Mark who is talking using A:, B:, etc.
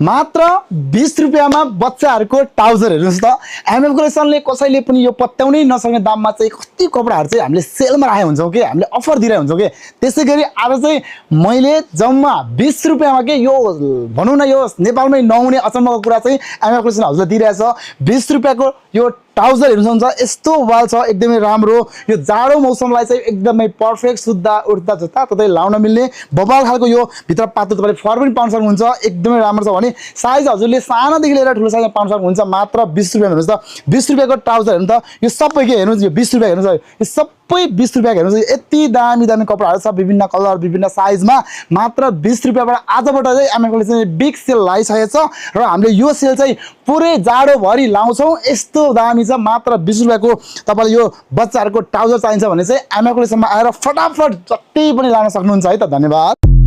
A: मात्र 20 रुपैयाँमा बच्चाहरूको ट्राउजर हेर्नुहोस् त। एमएफ कलेक्सनले कसैले पनि यो पत्याउनै नसक्ने दाममा चाहिँ कति कपडाहरू चाहिँ हामीले सेलमा राखेका हुन्छौँ कि हामीले अफर दिइरहेको हुन्छौँ कि। त्यसै गरी आज चाहिँ मैले जम्मा 20 रुपैयाँमा के यो भनौँ न यो नेपालमै नहुने अचम्मको कुरा चाहिँ एमएफ कलेक्सन हाउसले दिइरहेछ। 20 रुपैयाँको यो ट्राउजर हेर्नु सक्नुहुन्छ, यस्तो वाल छ, एकदमै राम्रो। यो जाडो मौसमलाई चाहिँ एकदमै पर्फेक्ट शुद्ध उड्दा जताततै लाउन मिल्ने बबाल खालको यो भित्र पातो तपाईँले फर पनि पाउन सक्नुहुन्छ। एकदमै राम्रो छ भने साइज हजुरले सानोदेखि लिएर ठुलो साइजमा पाउन सक्नुहुन्छ मात्र 20 रुपैयाँ। हेर्नुहोस् त 20 रुपैयाँको ट्राउजर हेर्नु त, यो सबै के हेर्नुहोस्, यो 20 रुपैयाँ हेर्नुहोस्, यो सबै 20 रुपैयाँ हेर्नुहोस्। यति दामी दामी कपडाहरू छ विभिन्न कलर विभिन्न साइजमा मात्र 20 रुपैयाँबाट। आजबाट चाहिँ एमएफ कलेक्सनले बिग सेल लगाइसकेको छ र हामीले यो सेल चाहिँ पुरै जाडोभरि लाउँछौँ। यस्तो दामी छ मात्र 20 रुपैयाँको। तपाईँलाई यो बच्चाहरूको ट्राउजर चाहिन्छ भने चाहिँ एमएफ कलेक्सनमा आएर फटाफट जति पनि लान सक्नुहुन्छ है त। धन्यवाद।